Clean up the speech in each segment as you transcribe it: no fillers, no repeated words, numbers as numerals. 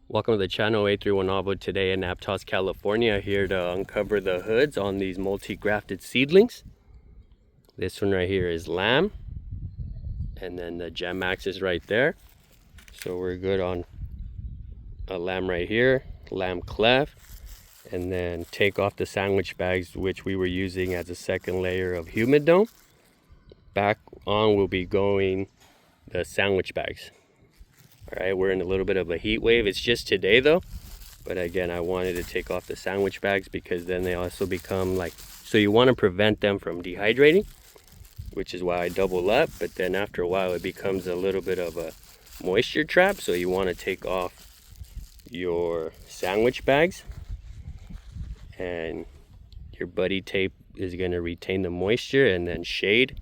Welcome to the channel, A31Avo. Today in Aptos, California, here to uncover the hoods on these multi-grafted seedlings. This one right here is lamb, and then the gem axis right there. So we're good on a lamb right here, lamb cleft, and then take off the sandwich bags which we were using as a second layer of humid dome. Back on will be going the sandwich bags. All right, we're in a little bit of a heat wave. It's just today though, but again, I wanted to take off the sandwich bags because then they also become like, so you want to prevent them from dehydrating, which is why I double up. But then after a while it becomes a little bit of a moisture trap, so you want to take off your sandwich bags, and your buddy tape is going to retain the moisture, and then shade.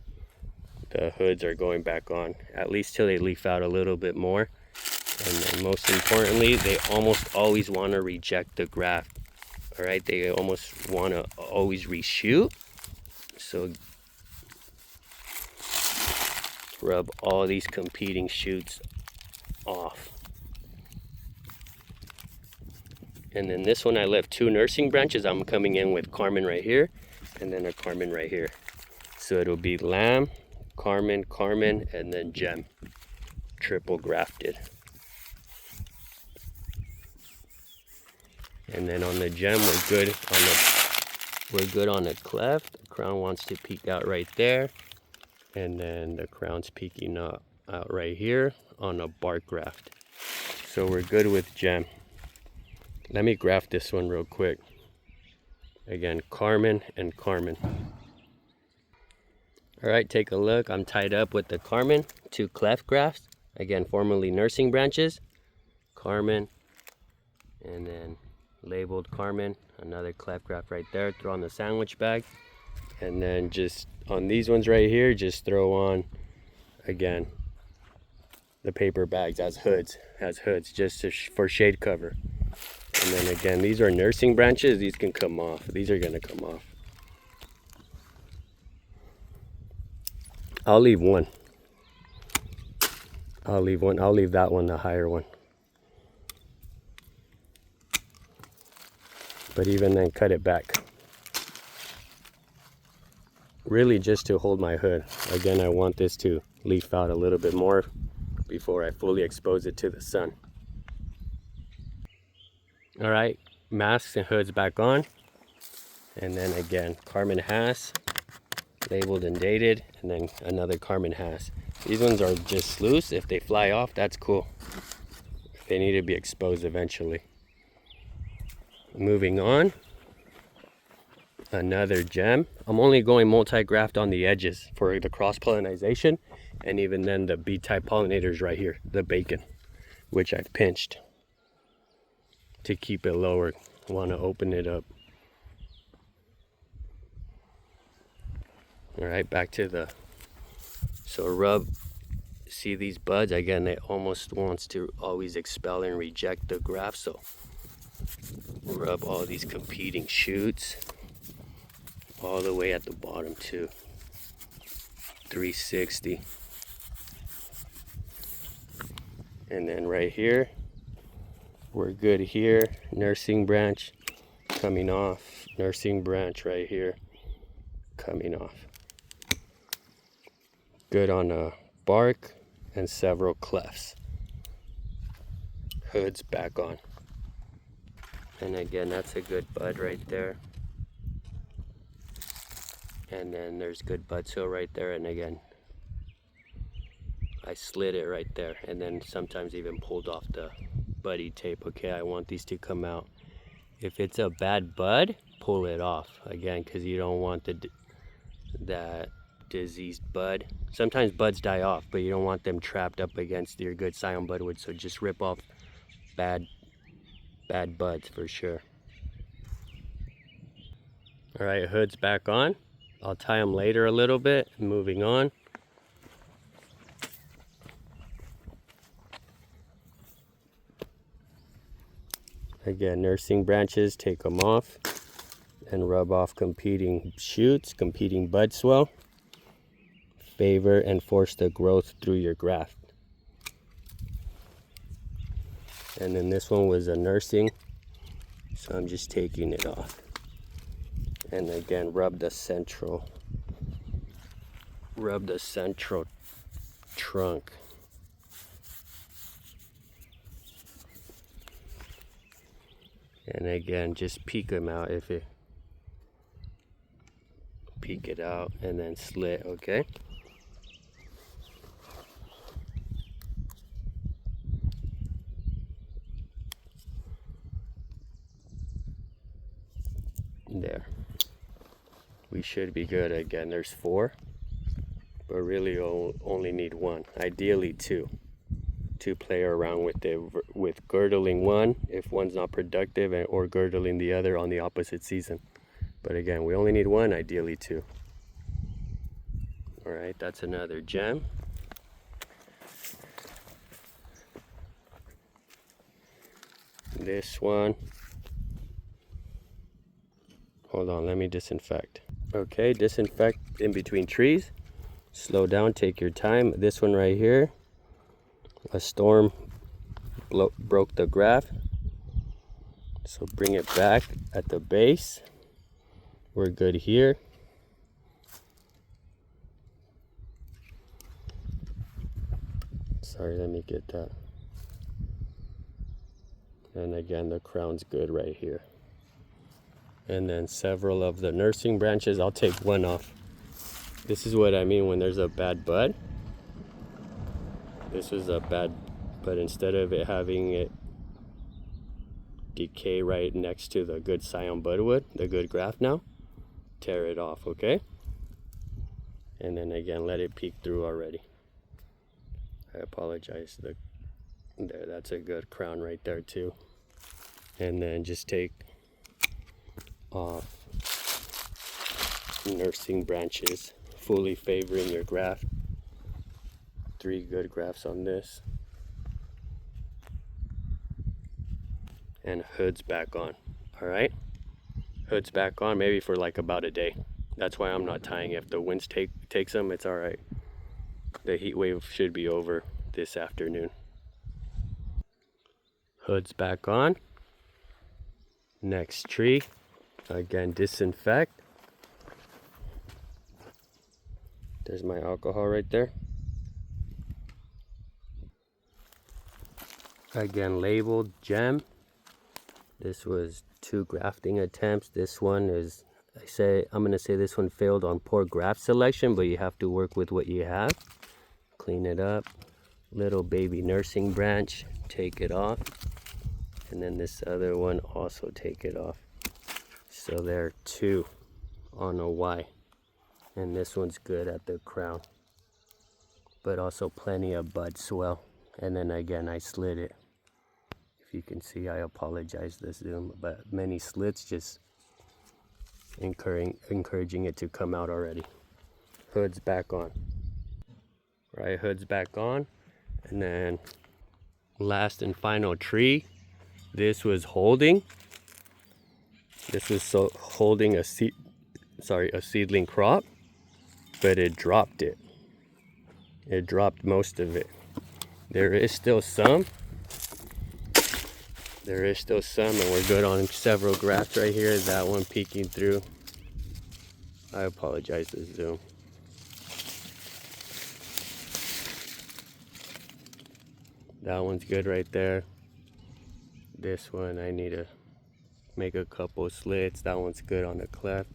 The hoods are going back on, at least till they leaf out a little bit more. And then most importantly, they almost always want to reject the graft. All right, they almost want to always reshoot. So rub all these competing shoots off. And then this one I left 2 nursing branches. I'm coming in with Carmen right here, and then a Carmen right here. So it'll be lamb, Carmen, Carmen, and then gem, triple grafted. And then on the gem, we're good on the cleft. The crown wants to peek out right there, and then the crown's peeking out right here on a bark graft. So we're good with gem. Let me graft this one real quick. Again, Carmen and Carmen. All right, take a look. I'm tied up with the Carmen, 2 cleft grafts. Again, formerly nursing branches. Carmen, and then labeled Carmen, another cleft graft right there. Throw on the sandwich bag, and then just on these ones right here, just throw on again the paper bags as hoods, just for shade cover. And then again, these are nursing branches. These can come off. These are gonna come off. I'll leave one. I'll leave that one, the higher one. But even then, cut it back. Really just to hold my hood. Again, I want this to leaf out a little bit more before I fully expose it to the sun. All right, masks and hoods back on. And then again, Carmen Haas, labeled and dated, and then another Carmen Haas. These ones are just loose. If they fly off, that's cool. They need to be exposed eventually. Moving on, another gem. I'm only going multi-graft on the edges for the cross-pollination, and even then the B-type pollinators right here, the bacon, which I've pinched to keep it lower. Want to open it up. All right, back to the, so rub, see these buds? Again, they almost wants to always expel and reject the graft, so rub all these competing shoots all the way at the bottom too. 360. And then right here, we're good here. Nursing branch coming off. Nursing branch right here coming off. Good on a bark and several clefts. Hoods back on. And again, that's a good bud right there. And then there's good bud seal right there. And again, I slid it right there, and then sometimes even pulled off the buddy tape. Okay, I want these to come out. If it's a bad bud, pull it off again, because you don't want that diseased bud. Sometimes buds die off, but you don't want them trapped up against your good scion budwood. So just rip off bad buds for sure. All right, hood's back on. I'll tie them later a little bit. Moving on. Again, nursing branches, take them off and rub off competing shoots, competing bud swell. Favor and force the growth through your graft. And then this one was a nursing, so I'm just taking it off. And again, rub the central trunk. And again, just peek them out peek it out and then slit, okay? There. We should be good. Again, there's 4, but really only need 1, ideally 2, to play around with girdling one if one's not productive, or girdling the other on the opposite season. But again, we only need 1, ideally 2. All right, that's another gem. This one, hold on, let me disinfect. Okay, disinfect in between trees. Slow down, take your time. This one right here, a storm broke the graft, so bring it back at the base. We're good here. Sorry, let me get that. And again, the crown's good right here. And then several of the nursing branches, I'll take one off. This is what I mean when there's a bad bud. This was a bad, but instead of it having it decay right next to the good scion budwood, the good graft now, tear it off, okay? And then again, let it peek through already. I apologize. There, that's a good crown right there too. And then just take off nursing branches, fully favoring your graft. 3 good grafts on this. And hood's back on. All right, hood's back on, maybe for like about a day. That's why I'm not tying. If the winds takes them, it's all right. The heat wave should be over this afternoon. Hood's back on. Next tree, again, disinfect. There's my alcohol right there. Again, labeled gem. This was 2 grafting attempts. This one is, I'm gonna say this one failed on poor graft selection, but you have to work with what you have. Clean it up. Little baby nursing branch, take it off. And then this other one, also take it off. So there are 2 on a Y. And this one's good at the crown, but also plenty of bud swell. And then again, I slid it. If you can see, I apologize the zoom, but many slits, just encouraging it to come out already. Hood's back on. Right, hood's back on. And then last and final tree, this was holding. This was holding a seedling crop, but it dropped it. It dropped most of it. There is still some. And we're good on several grafts right here. That one peeking through. I apologize the zoom. That one's good right there. This one, I need to make a couple slits. That one's good on the cleft.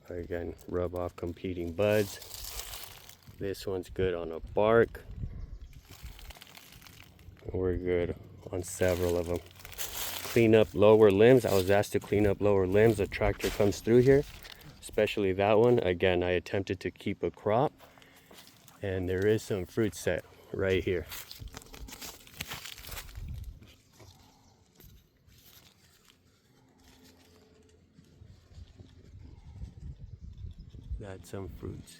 Again, rub off competing buds. This one's good on a bark. We're good on several of them. Clean up lower limbs. I was asked to clean up lower limbs. The tractor comes through here, especially that one. Again, I attempted to keep a crop, and there is some fruit set right here. That's some fruits.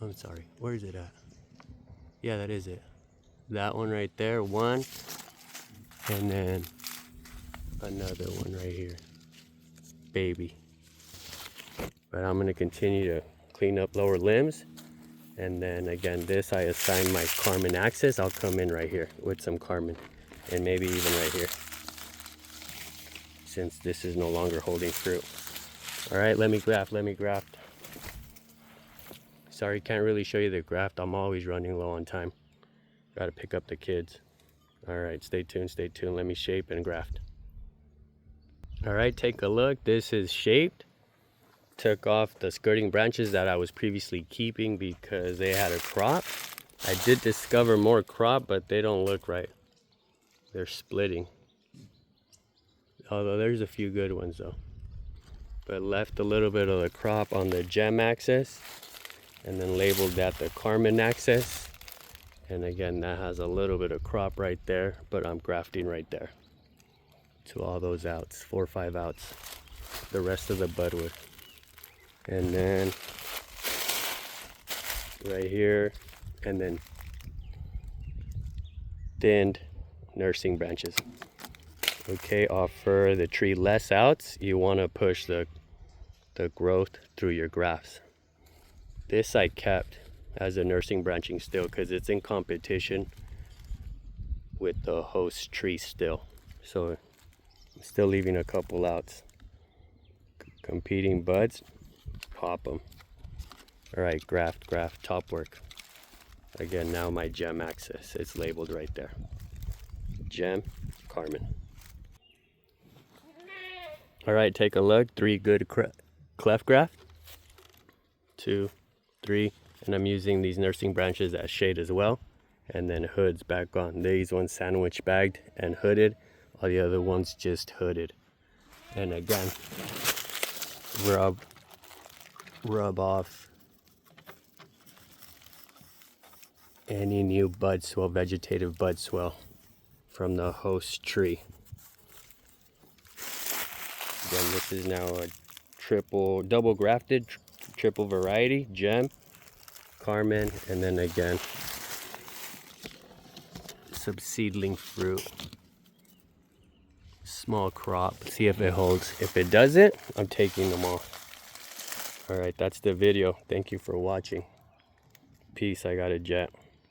I'm sorry, where is it at? Yeah, that is it. That one right there, one. And then another one right here. Baby. But I'm gonna continue to clean up lower limbs And then again, this I assign my Carmen axis. I'll come in right here with some Carmen, and maybe even right here, since this is no longer holding fruit. All right, let me graft. Sorry, can't really show you the graft. I'm always running low on time. Got to pick up the kids. All right, stay tuned. Let me shape and graft. All right, take a look. This is shaped. Took off the skirting branches that I was previously keeping because they had a crop. I did discover more crop, but they don't look right. They're splitting. Although there's a few good ones though. But left a little bit of the crop on the gem axis, and then labeled that the Carmen axis. And again, that has a little bit of crop right there, but I'm grafting right there to all those outs, 4 or 5 outs, the rest of the budwood. And then right here, and then thinned nursing branches. Okay, offer the tree less outs. You want to push the growth through your grafts. This I kept as a nursing branching still because it's in competition with the host tree still. So I'm still leaving a couple outs. Competing buds, pop them. All right, graft, top work. Again, now my gem axis, it's labeled right there. Gem, Carmen. All right, take a look. 3 good cleft graft. 2, 3, and I'm using these nursing branches as shade as well. And then hoods back on. These ones sandwich bagged and hooded. All the other ones just hooded. And again, rub off any new bud swell, vegetative bud swell from the host tree. Again, this is now a double grafted, triple variety, gem, Carmen, and then again, some seedling fruit. Small crop, see if it holds. If it doesn't, I'm taking them off. All right, that's the video. Thank you for watching. Peace, I got a jet.